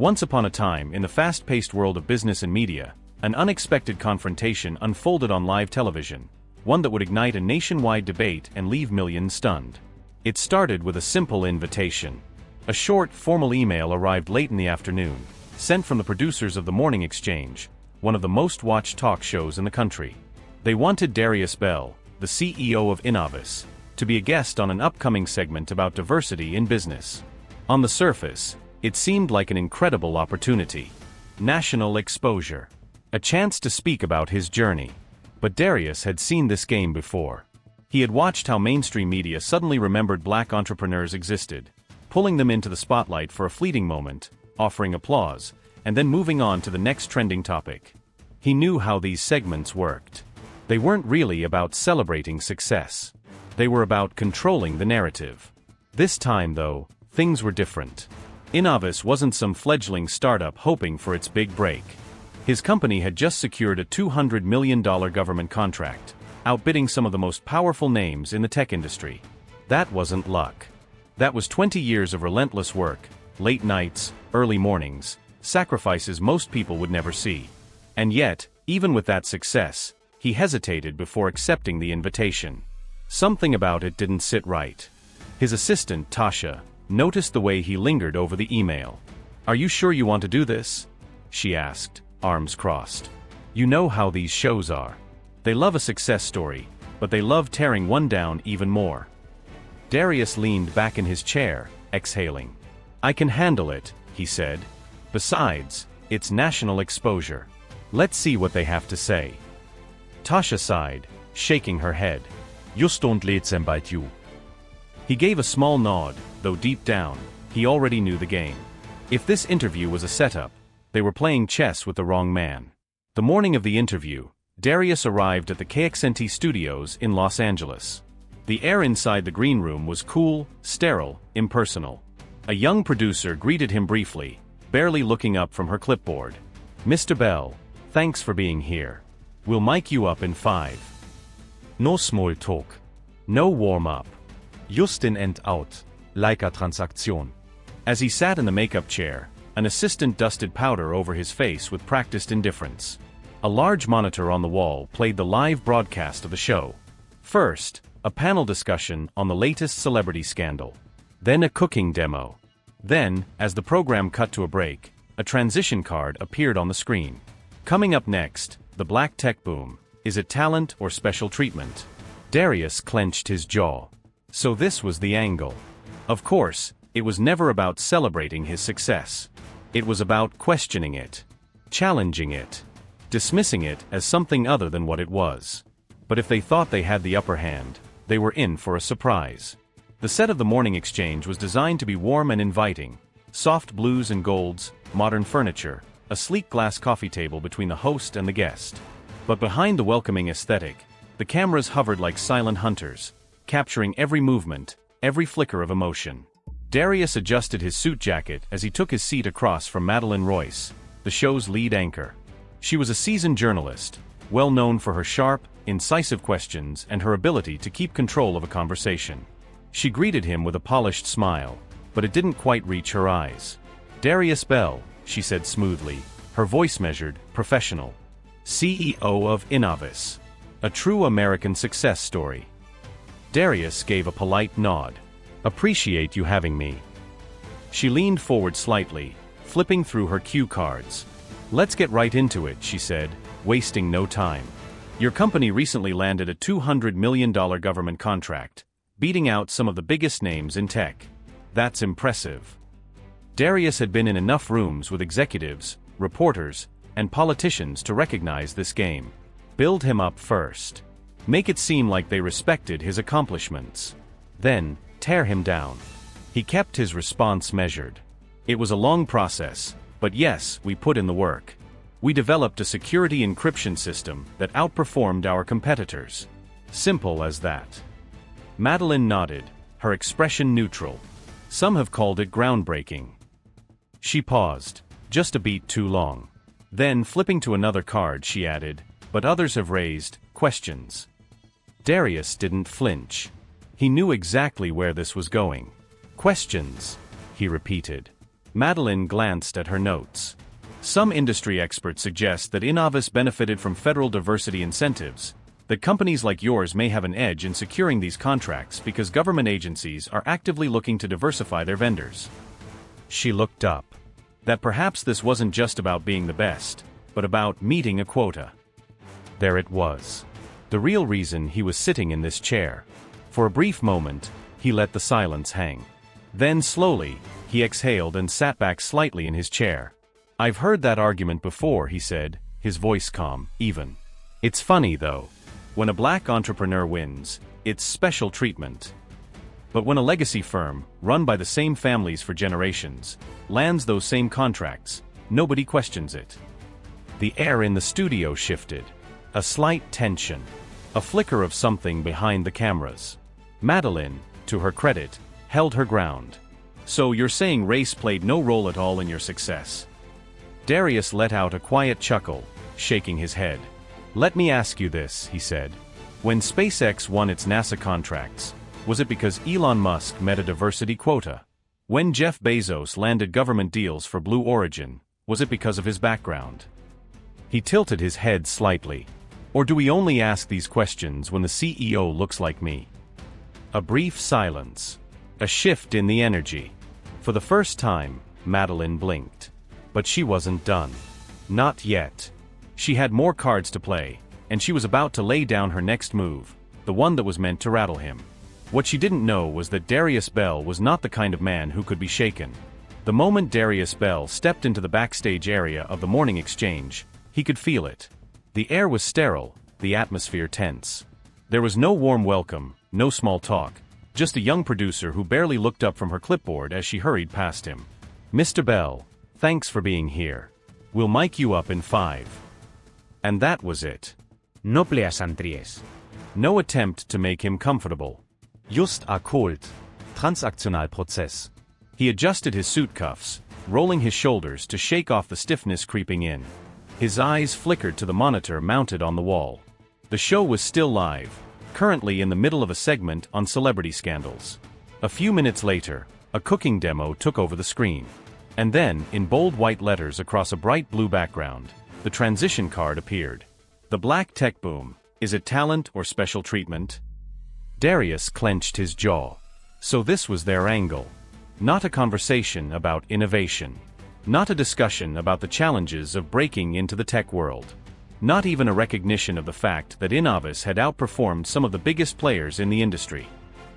Once upon a time, in the fast-paced world of business and media, an unexpected confrontation unfolded on live television, one that would ignite a nationwide debate and leave millions stunned. It started with a simple invitation. A short, formal email arrived late in the afternoon, sent from the producers of The Morning Exchange, one of the most-watched talk shows in the country. They wanted Darius Bell, the CEO of Innovis, to be a guest on an upcoming segment about diversity in business. On the surface, it seemed like an incredible opportunity. National exposure. A chance to speak about his journey. But Darius had seen this game before. He had watched how mainstream media suddenly remembered black entrepreneurs existed, pulling them into the spotlight for a fleeting moment, offering applause, and then moving on to the next trending topic. He knew how these segments worked. They weren't really about celebrating success. They were about controlling the narrative. This time, though, things were different. Innovis wasn't some fledgling startup hoping for its big break. His company had just secured a $200 million government contract, outbidding some of the most powerful names in the tech industry. That wasn't luck. That was 20 years of relentless work, late nights, early mornings, sacrifices most people would never see. And yet, even with that success, he hesitated before accepting the invitation. Something about it didn't sit right. His assistant, Tasha, noticed the way he lingered over the email. "Are you sure you want to do this?" she asked, arms crossed. "You know how these shows are. They love a success story, but they love tearing one down even more." Darius leaned back in his chair, exhaling. "I can handle it," he said. "Besides, it's national exposure. Let's see what they have to say." Tasha sighed, shaking her head. "Just don't let them bite you." He gave a small nod, though deep down, he already knew the game. If this interview was a setup, they were playing chess with the wrong man. The morning of the interview, Darius arrived at the KXNT studios in Los Angeles. The air inside the green room was cool, sterile, impersonal. A young producer greeted him briefly, barely looking up from her clipboard. "Mr. Bell, thanks for being here. We'll mic you up in 5. No small talk. No warm-up. Just in and out, like a transaction." As he sat in the makeup chair, an assistant dusted powder over his face with practiced indifference. A large monitor on the wall played the live broadcast of the show. First, a panel discussion on the latest celebrity scandal. Then a cooking demo. Then, as the program cut to a break, a transition card appeared on the screen. Coming up next, the black tech boom. Is it talent or special treatment? Darius clenched his jaw. So this was the angle. Of course, it was never about celebrating his success. It was about questioning it, challenging it, dismissing it as something other than what it was. But if they thought they had the upper hand, they were in for a surprise. The set of The Morning Exchange was designed to be warm and inviting. Soft blues and golds, modern furniture, a sleek glass coffee table between the host and the guest. But behind the welcoming aesthetic, the cameras hovered like silent hunters, capturing every movement, every flicker of emotion. Darius adjusted his suit jacket as he took his seat across from Madeleine Royce, the show's lead anchor. She was a seasoned journalist, well known for her sharp, incisive questions and her ability to keep control of a conversation. She greeted him with a polished smile, but it didn't quite reach her eyes. "Darius Bell," she said smoothly, her voice measured, professional. "CEO of Innovis. A true American success story." Darius gave a polite nod. "Appreciate you having me." She leaned forward slightly, flipping through her cue cards. "Let's get right into it," she said, wasting no time. "Your company recently landed a $200 million government contract, beating out some of the biggest names in tech. That's impressive." Darius had been in enough rooms with executives, reporters, and politicians to recognize this game. Build him up first. Make it seem like they respected his accomplishments. Then, tear him down. He kept his response measured. "It was a long process, but yes, we put in the work. We developed a security encryption system that outperformed our competitors. Simple as that." Madeleine nodded, her expression neutral. "Some have called it groundbreaking." She paused, just a beat too long. Then, flipping to another card, she added, "But others have raised questions." Darius didn't flinch. He knew exactly where this was going. "Questions," he repeated. Madeline glanced at her notes. Some industry experts suggest that Innovis benefited from federal diversity incentives, that companies like yours may have an edge in securing these contracts because government agencies are actively looking to diversify their vendors. She looked up. That perhaps this wasn't just about being the best, but about meeting a quota. There it was. The real reason he was sitting in this chair. For a brief moment, he let the silence hang. Then slowly, he exhaled and sat back slightly in his chair. "I've heard that argument before," he said, his voice calm, even. "It's funny though. When a black entrepreneur wins, it's special treatment. But when a legacy firm, run by the same families for generations, lands those same contracts, nobody questions it." The air in the studio shifted. A slight tension. A flicker of something behind the cameras. Madeline, to her credit, held her ground. "So you're saying race played no role at all in your success?" Darius let out a quiet chuckle, shaking his head. "Let me ask you this," he said. "When SpaceX won its NASA contracts, was it because Elon Musk met a diversity quota? When Jeff Bezos landed government deals for Blue Origin, was it because of his background?" He tilted his head slightly. "Or do we only ask these questions when the CEO looks like me?" A brief silence. A shift in the energy. For the first time, Madeline blinked. But she wasn't done. Not yet. She had more cards to play, and she was about to lay down her next move, the one that was meant to rattle him. What she didn't know was that Darius Bell was not the kind of man who could be shaken. The moment Darius Bell stepped into the backstage area of the morning exchange, he could feel it. The air was sterile, the atmosphere tense. There was no warm welcome, no small talk, just a young producer who barely looked up from her clipboard as she hurried past him. "Mr. Bell, thanks for being here. We'll mic you up in 5. And that was it. No pleasantries. No attempt to make him comfortable. Just akkult. Transaktionalprozess. He adjusted his suit cuffs, rolling his shoulders to shake off the stiffness creeping in. His eyes flickered to the monitor mounted on the wall. The show was still live, currently in the middle of a segment on celebrity scandals. A few minutes later, a cooking demo took over the screen. And then, in bold white letters across a bright blue background, the transition card appeared. The black tech boom. Is it talent or special treatment? Darius clenched his jaw. So this was their angle. Not a conversation about innovation. Not a discussion about the challenges of breaking into the tech world. Not even a recognition of the fact that Innovis had outperformed some of the biggest players in the industry.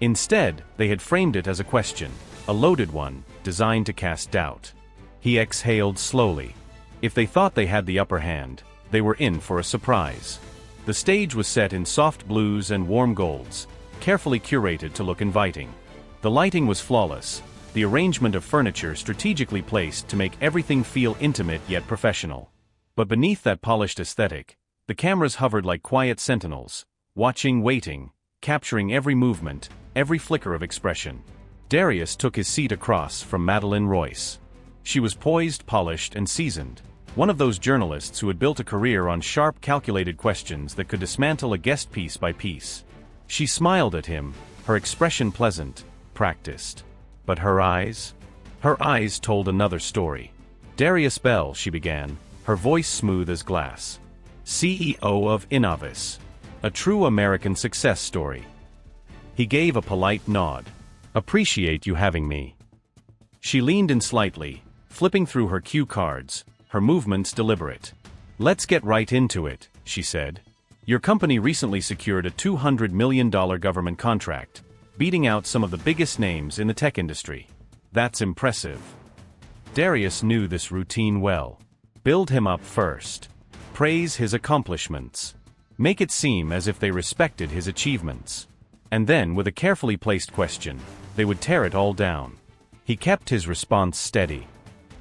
Instead, they had framed it as a question, a loaded one, designed to cast doubt. He exhaled slowly. If they thought they had the upper hand, they were in for a surprise. The stage was set in soft blues and warm golds, carefully curated to look inviting. The lighting was flawless, the arrangement of furniture strategically placed to make everything feel intimate yet professional. But beneath that polished aesthetic, the cameras hovered like quiet sentinels, watching, waiting, capturing every movement, every flicker of expression. Darius took his seat across from Madeline Royce. She was poised, polished, and seasoned, one of those journalists who had built a career on sharp, calculated questions that could dismantle a guest piece by piece. She smiled at him, her expression pleasant, practiced. But her eyes? Her eyes told another story. "Darius Bell," she began, her voice smooth as glass. "CEO of Innovis. A true American success story." He gave a polite nod. "Appreciate you having me." She leaned in slightly, flipping through her cue cards, her movements deliberate. "Let's get right into it," she said. "Your company recently secured a $200 million government contract, beating out some of the biggest names in the tech industry. That's impressive." Darius knew this routine well. Build him up first. Praise his accomplishments. Make it seem as if they respected his achievements. And then, with a carefully placed question, they would tear it all down. He kept his response steady.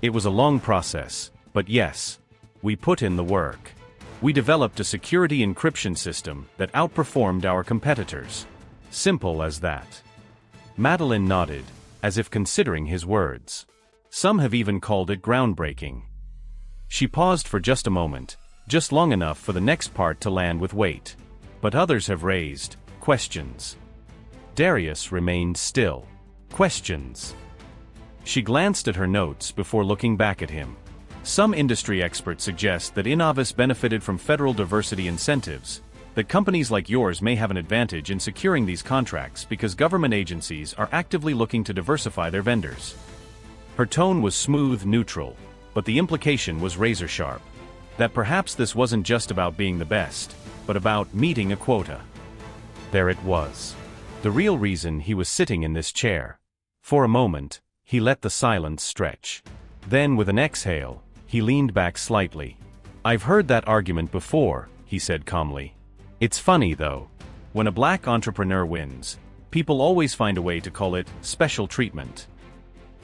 "It was a long process, but yes, we put in the work. We developed a security encryption system that outperformed our competitors. Simple as that." Madeline nodded, as if considering his words. Some have even called it groundbreaking. She paused for just a moment, just long enough for the next part to land with weight. But others have raised questions. Darius remained still. Questions. She glanced at her notes before looking back at him. Some industry experts suggest that Innovis benefited from federal diversity incentives, that companies like yours may have an advantage in securing these contracts because government agencies are actively looking to diversify their vendors. Her tone was smooth, neutral, but the implication was razor-sharp. That perhaps this wasn't just about being the best, but about meeting a quota. There it was. The real reason he was sitting in this chair. For a moment, he let the silence stretch. Then, with an exhale, he leaned back slightly. "I've heard that argument before," he said calmly. "It's funny, though. When a black entrepreneur wins, people always find a way to call it special treatment.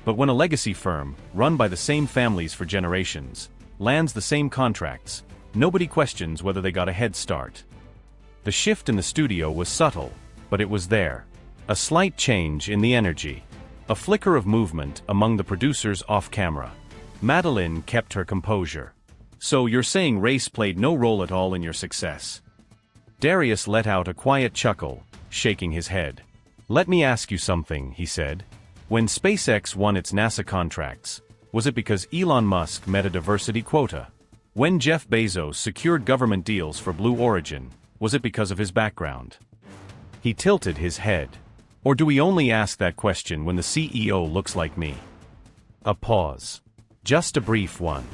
But when a legacy firm, run by the same families for generations, lands the same contracts, nobody questions whether they got a head start." The shift in the studio was subtle, but it was there. A slight change in the energy. A flicker of movement among the producers off-camera. Madeline kept her composure. "So you're saying race played no role at all in your success?" Darius let out a quiet chuckle, shaking his head. "Let me ask you something," he said. "When SpaceX won its NASA contracts, was it because Elon Musk met a diversity quota? When Jeff Bezos secured government deals for Blue Origin, was it because of his background?" He tilted his head. "Or do we only ask that question when the CEO looks like me?" A pause. Just a brief one.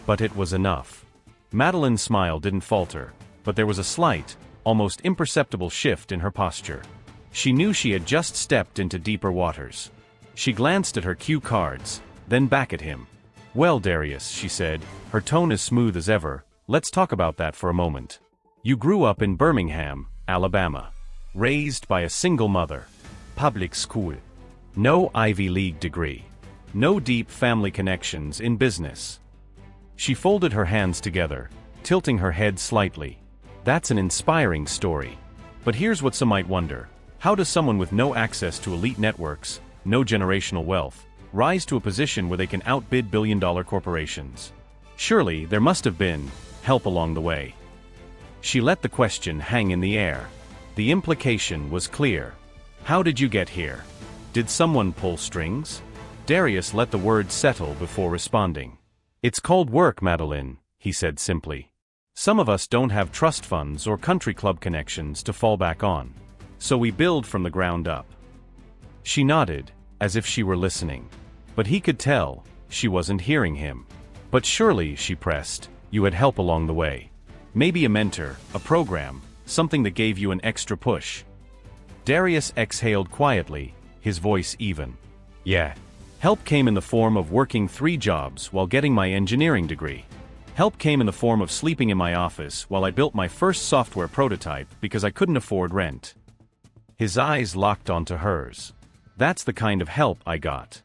But it was enough. Madeline's smile didn't falter, but there was a slight, almost imperceptible shift in her posture. She knew she had just stepped into deeper waters. She glanced at her cue cards, then back at him. "Well, Darius," she said, her tone as smooth as ever, "let's talk about that for a moment. You grew up in Birmingham, Alabama. Raised by a single mother. Public school. No Ivy League degree. No deep family connections in business." She folded her hands together, tilting her head slightly. "That's an inspiring story. But here's what some might wonder. How does someone with no access to elite networks, no generational wealth, rise to a position where they can outbid billion-dollar corporations? Surely, there must have been help along the way." She let the question hang in the air. The implication was clear. "How did you get here? Did someone pull strings?" Darius let the words settle before responding. "It's called work, Madeline," he said simply. "Some of us don't have trust funds or country club connections to fall back on. So we build from the ground up." She nodded, as if she were listening. But he could tell, she wasn't hearing him. "But surely," she pressed, "you had help along the way. Maybe a mentor, a program, something that gave you an extra push." Darius exhaled quietly, his voice even. "Yeah. Help came in the form of working 3 jobs while getting my engineering degree. Help came in the form of sleeping in my office while I built my first software prototype because I couldn't afford rent." His eyes locked onto hers. "That's the kind of help I got."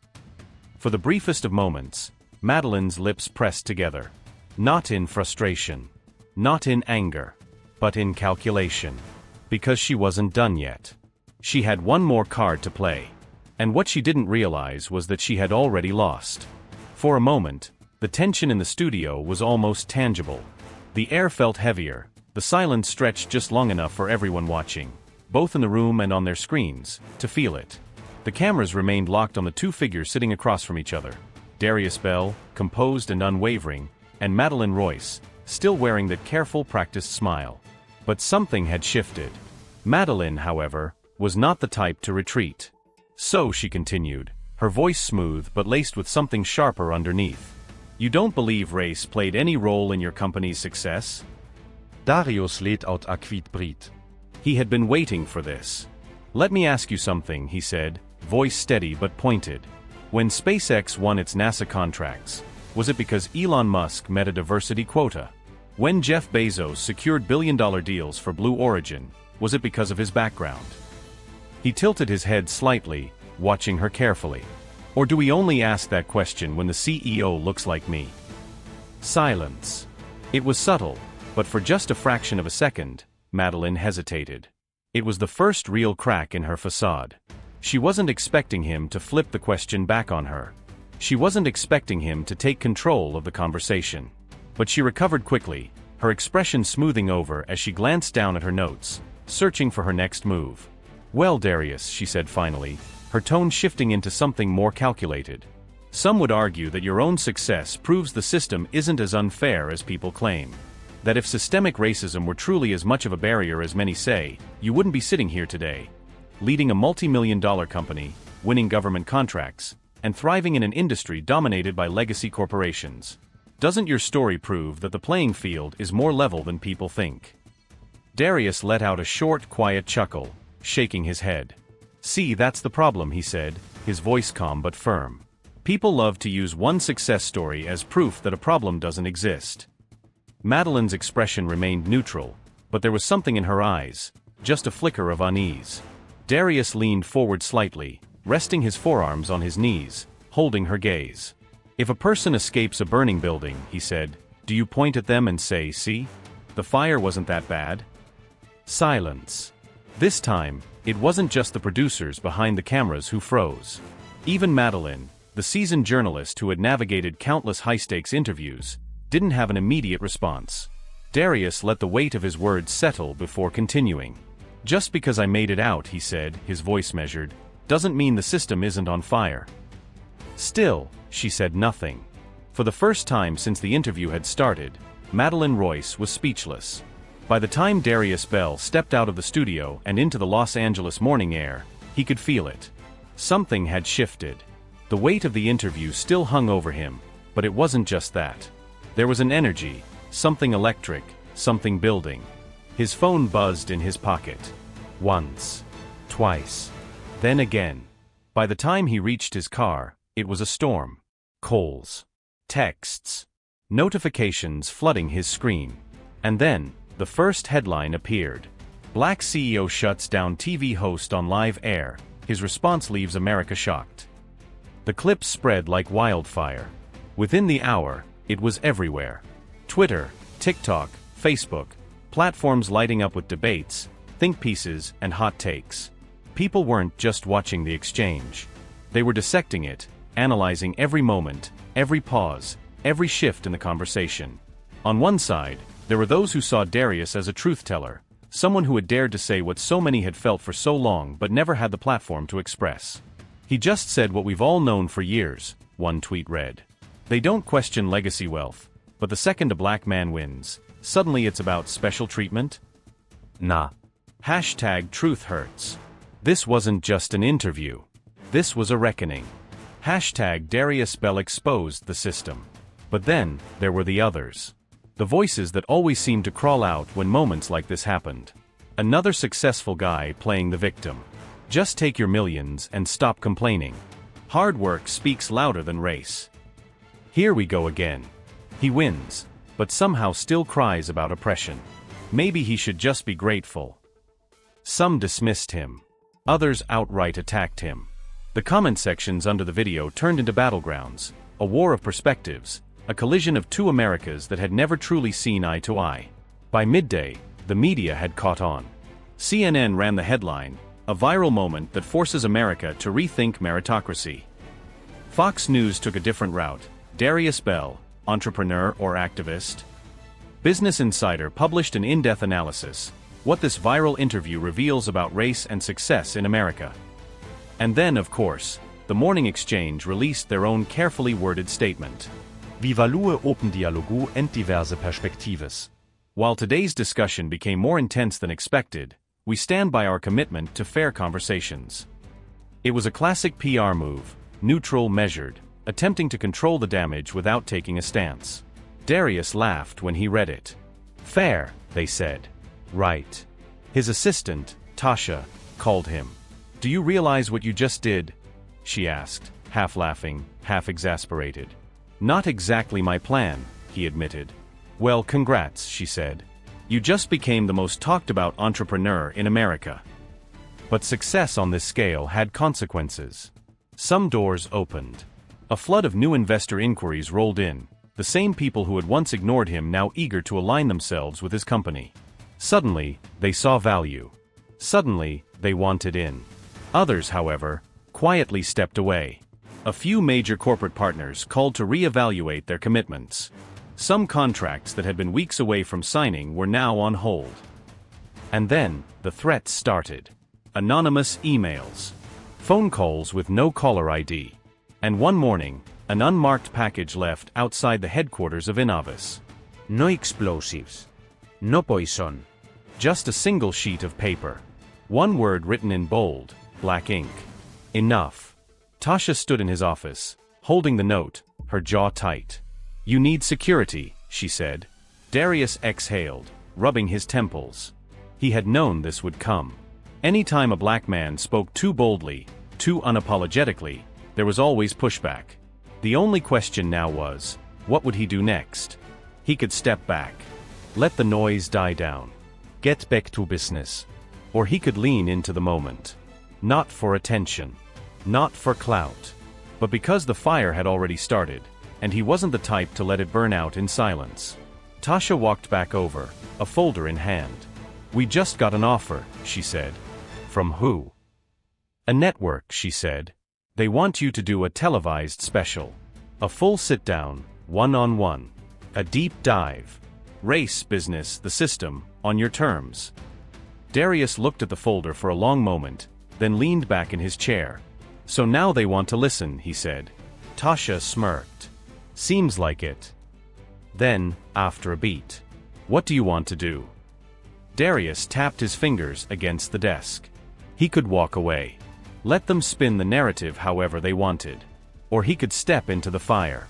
For the briefest of moments, Madeline's lips pressed together. Not in frustration. Not in anger. But in calculation. Because she wasn't done yet. She had one more card to play. And what she didn't realize was that she had already lost. For a moment, the tension in the studio was almost tangible. The air felt heavier, the silence stretched just long enough for everyone watching, both in the room and on their screens, to feel it. The cameras remained locked on the 2 figures sitting across from each other. Darius Bell, composed and unwavering, and Madeline Royce, still wearing that careful, practiced smile. But something had shifted. Madeline, however, was not the type to retreat. "So," she continued, her voice smooth but laced with something sharper underneath. "You don't believe race played any role in your company's success?" Darius let out a quiet breath. He had been waiting for this. "Let me ask you something," he said, voice steady but pointed. "When SpaceX won its NASA contracts, was it because Elon Musk met a diversity quota? When Jeff Bezos secured billion-dollar deals for Blue Origin, was it because of his background?" He tilted his head slightly, watching her carefully. "Or do we only ask that question when the CEO looks like me?" Silence. It was subtle, but for just a fraction of a second, Madeline hesitated. It was the first real crack in her facade. She wasn't expecting him to flip the question back on her. She wasn't expecting him to take control of the conversation. But she recovered quickly, her expression smoothing over as she glanced down at her notes, searching for her next move. "Well, Darius," she said finally, her tone shifting into something more calculated. Some would argue that your own success proves the system isn't as unfair as people claim. That if systemic racism were truly as much of a barrier as many say, you wouldn't be sitting here today, leading a multi-million-dollar company, winning government contracts, and thriving in an industry dominated by legacy corporations. Doesn't your story prove that the playing field is more level than people think? Darius let out a short, quiet chuckle, shaking his head. See, that's the problem, he said, his voice calm but firm. People love to use one success story as proof that a problem doesn't exist. Madeline's expression remained neutral, but there was something in her eyes, just a flicker of unease. Darius leaned forward slightly, resting his forearms on his knees, holding her gaze. If a person escapes a burning building, he said, do you point at them and say, see? The fire wasn't that bad? Silence. This time, it wasn't just the producers behind the cameras who froze. Even Madeline, the seasoned journalist who had navigated countless high-stakes interviews, didn't have an immediate response. Darius let the weight of his words settle before continuing. Just because I made it out, he said, his voice measured, doesn't mean the system isn't on fire. Still, she said nothing. For the first time since the interview had started, Madeline Royce was speechless. By the time Darius Bell stepped out of the studio and into the Los Angeles morning air, he could feel it. Something had shifted. The weight of the interview still hung over him, but it wasn't just that. There was an energy, something electric, something building. His phone buzzed in his pocket. Once. Twice. Then again. By the time he reached his car, it was a storm. Calls. Texts. Notifications flooding his screen. And then, the first headline appeared. Black CEO shuts down TV host on live air. His response leaves America shocked. The clip spread like wildfire. Within the hour, it was everywhere. Twitter, TikTok, Facebook, platforms lighting up with debates, think pieces, and hot takes. People weren't just watching the exchange. They were dissecting it, analyzing every moment, every pause, every shift in the conversation. On one side, there were those who saw Darius as a truth-teller, someone who had dared to say what so many had felt for so long but never had the platform to express. He just said what we've all known for years, one tweet read. They don't question legacy wealth, but the second a black man wins, suddenly it's about special treatment? Nah. Hashtag truth hurts. This wasn't just an interview. This was a reckoning. Hashtag Darius Bell exposed the system. But then, there were the others. The voices that always seemed to crawl out when moments like this happened. Another successful guy playing the victim. Just take your millions and stop complaining. Hard work speaks louder than race. Here we go again. He wins, but somehow still cries about oppression. Maybe he should just be grateful. Some dismissed him. Others outright attacked him. The comment sections under the video turned into battlegrounds, a war of perspectives, a collision of two Americas that had never truly seen eye to eye. By midday, the media had caught on. CNN ran the headline, a viral moment that forces America to rethink meritocracy. Fox News took a different route. Darius Bell, entrepreneur or activist? Business Insider published an in-depth analysis, what this viral interview reveals about race and success in America. And then, of course, the Morning Exchange released their own carefully worded statement. Viva lue open dialogu en diverse perspektives. While today's discussion became more intense than expected, we stand by our commitment to fair conversations. It was a classic PR move, neutral, measured, attempting to control the damage without taking a stance. Darius laughed when he read it. Fair, they said. Right. His assistant, Tasha, called him. Do you realize what you just did? She asked, half laughing, half exasperated. Not exactly my plan, he admitted. Well, congrats, she said. You just became the most talked about entrepreneur in America. But success on this scale had consequences. Some doors opened. A flood of new investor inquiries rolled in, the same people who had once ignored him now eager to align themselves with his company. Suddenly, they saw value. Suddenly, they wanted in. Others, however, quietly stepped away. A few major corporate partners called to reevaluate their commitments. Some contracts that had been weeks away from signing were now on hold. And then, the threats started. Anonymous emails. Phone calls with no caller ID. And one morning, An unmarked package left outside the headquarters of Innovis. No explosives. No poison. Just a single sheet of paper. One word written in bold, black ink. Enough. Tasha stood in his office, holding the note, her jaw tight. You need security, she said. Darius exhaled, rubbing his temples. He had known this would come. Any time a black man spoke too boldly, too unapologetically, there was always pushback. The only question now was, what would he do next? He could step back. Let the noise die down. Get back to business. Or he could lean into the moment. Not for attention. Not for clout. But because the fire had already started, and he wasn't the type to let it burn out in silence. Tasha walked back over, a folder in hand. We just got an offer, she said. From who? A network, she said. They want you to do a televised special. A full sit-down, one-on-one. A deep dive. Race, business, the system, on your terms. Darius looked at the folder for a long moment, then leaned back in his chair. So now they want to listen, he said. Tasha smirked. Seems like it. Then, after a beat. What do you want to do? Darius tapped his fingers against the desk. He could walk away. Let them spin the narrative however they wanted. Or he could step into the fire.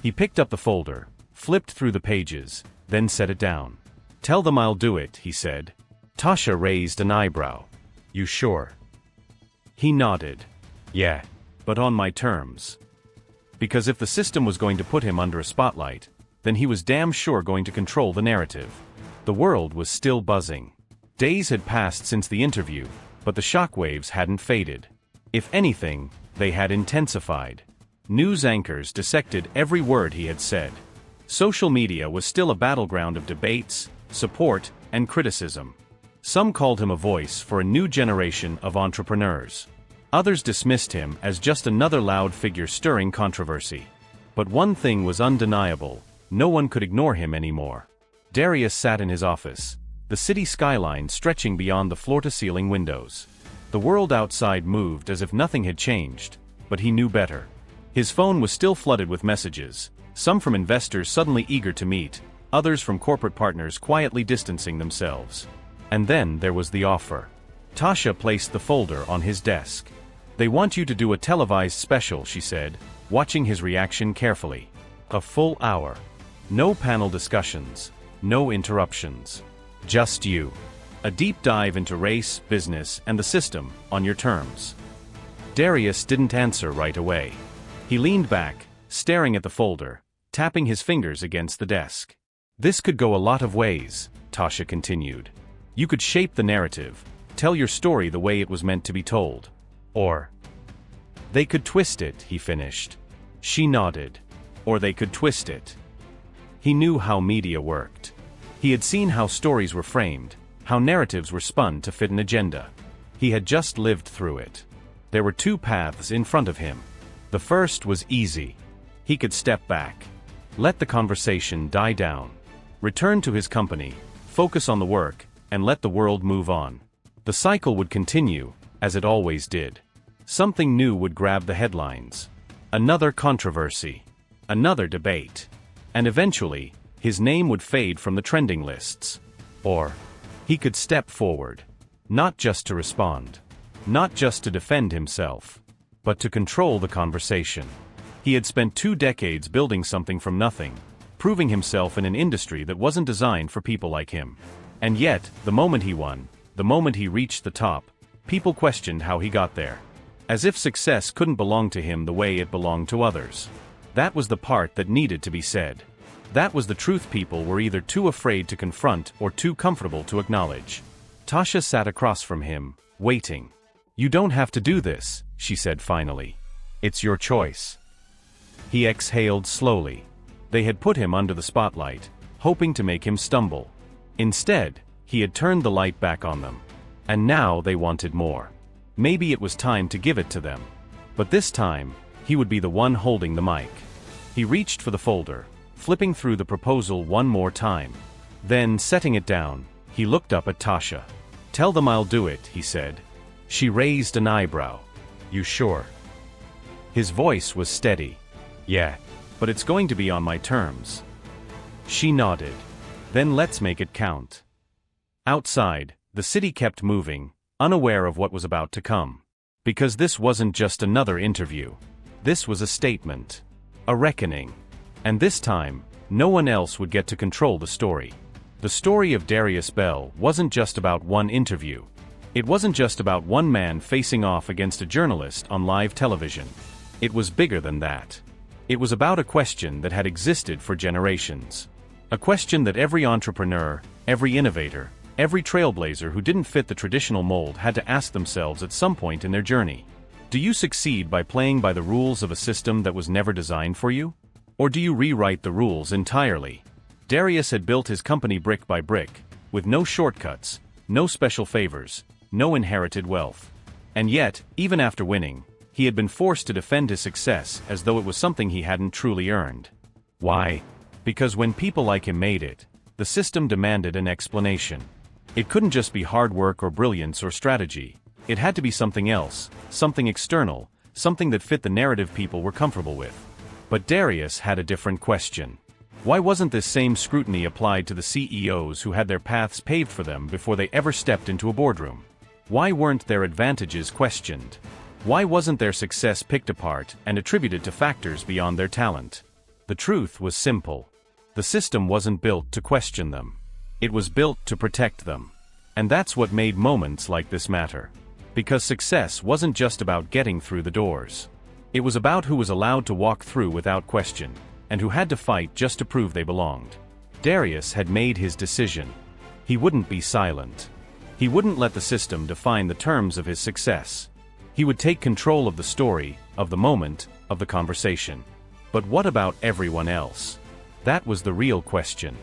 He picked up the folder, flipped through the pages, then set it down. Tell them I'll do it, he said. Tasha raised an eyebrow. You sure? He nodded. Yeah, but on my terms. Because if the system was going to put him under a spotlight, then he was damn sure going to control the narrative. The world was still buzzing. Days had passed since the interview, but the shockwaves hadn't faded. If anything, they had intensified. News anchors dissected every word he had said. Social media was still a battleground of debates, support, and criticism. Some called him a voice for a new generation of entrepreneurs. Others dismissed him as just another loud figure stirring controversy. But one thing was undeniable: no one could ignore him anymore. Darius sat in his office, the city skyline stretching beyond the floor-to-ceiling windows. The world outside moved as if nothing had changed, but he knew better. His phone was still flooded with messages, some from investors suddenly eager to meet, others from corporate partners quietly distancing themselves. And then there was the offer. Tasha placed the folder on his desk. They want you to do a televised special, she said, watching his reaction carefully. A full hour. No panel discussions. No interruptions. Just you. A deep dive into race, business, and the system, on your terms. Darius didn't answer right away. He leaned back, staring at the folder, tapping his fingers against the desk. This could go a lot of ways, Tasha continued. You could shape the narrative, tell your story the way it was meant to be told. Or they could twist it, he finished. She nodded. Or they could twist it. He knew how media worked. He had seen how stories were framed, how narratives were spun to fit an agenda. He had just lived through it. There were two paths in front of him. The first was easy. He could step back. Let the conversation die down. Return to his company, focus on the work, and let the world move on. The cycle would continue, as it always did. Something new would grab the headlines. Another controversy. Another debate. And eventually, his name would fade from the trending lists. Or he could step forward. Not just to respond. Not just to defend himself. But to control the conversation. He had spent 2 decades building something from nothing, proving himself in an industry that wasn't designed for people like him. And yet, the moment he won, the moment he reached the top, people questioned how he got there. As if success couldn't belong to him the way it belonged to others. That was the part that needed to be said. That was the truth people were either too afraid to confront or too comfortable to acknowledge. Tasha sat across from him, waiting. You don't have to do this, she said finally. It's your choice. He exhaled slowly. They had put him under the spotlight, hoping to make him stumble. Instead, he had turned the light back on them. And now they wanted more. Maybe it was time to give it to them. But this time, he would be the one holding the mic. He reached for the folder, flipping through the proposal one more time. Then, setting it down, he looked up at Tasha. Tell them I'll do it, he said. She raised an eyebrow. You sure? His voice was steady. Yeah. But it's going to be on my terms. She nodded. Then let's make it count. Outside, the city kept moving, unaware of what was about to come. Because this wasn't just another interview. This was a statement. A reckoning. And this time, no one else would get to control the story. The story of Darius Bell wasn't just about one interview. It wasn't just about one man facing off against a journalist on live television. It was bigger than that. It was about a question that had existed for generations. A question that every entrepreneur, every innovator, every trailblazer who didn't fit the traditional mold had to ask themselves at some point in their journey. Do you succeed by playing by the rules of a system that was never designed for you? Or do you rewrite the rules entirely? Darius had built his company brick by brick, with no shortcuts, no special favors, no inherited wealth. And yet, even after winning, he had been forced to defend his success as though it was something he hadn't truly earned. Why? Because when people like him made it, the system demanded an explanation. It couldn't just be hard work or brilliance or strategy. It had to be something else, something external, something that fit the narrative people were comfortable with. But Darius had a different question. Why wasn't this same scrutiny applied to the CEOs who had their paths paved for them before they ever stepped into a boardroom? Why weren't their advantages questioned? Why wasn't their success picked apart and attributed to factors beyond their talent? The truth was simple. The system wasn't built to question them. It was built to protect them. And that's what made moments like this matter. Because success wasn't just about getting through the doors. It was about who was allowed to walk through without question, and who had to fight just to prove they belonged. Darius had made his decision. He wouldn't be silent. He wouldn't let the system define the terms of his success. He would take control of the story, of the moment, of the conversation. But what about everyone else? That was the real question.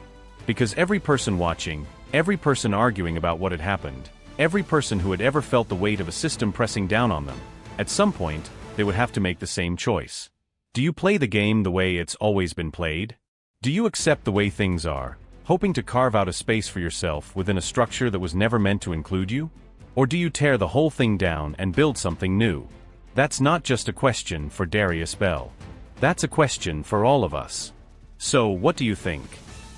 Because every person watching, every person arguing about what had happened, every person who had ever felt the weight of a system pressing down on them, at some point, they would have to make the same choice. Do you play the game the way it's always been played? Do you accept the way things are, hoping to carve out a space for yourself within a structure that was never meant to include you? Or do you tear the whole thing down and build something new? That's not just a question for Darius Bell. That's a question for all of us. So, what do you think?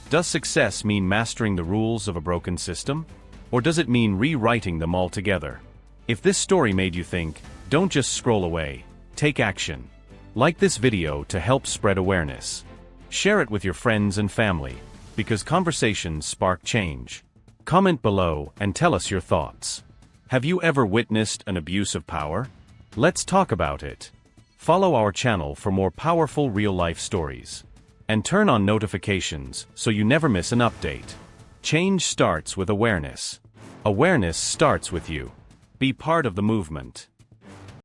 Does success mean mastering the rules of a broken system? Or does it mean rewriting them altogether? If this story made you think, don't just scroll away. Take action. Like this video to help spread awareness. Share it with your friends and family, because conversations spark change. Comment below and tell us your thoughts. Have you ever witnessed an abuse of power? Let's talk about it. Follow our channel for more powerful real-life stories. And turn on notifications so you never miss an update. Change starts with awareness. Awareness starts with you. Be part of the movement.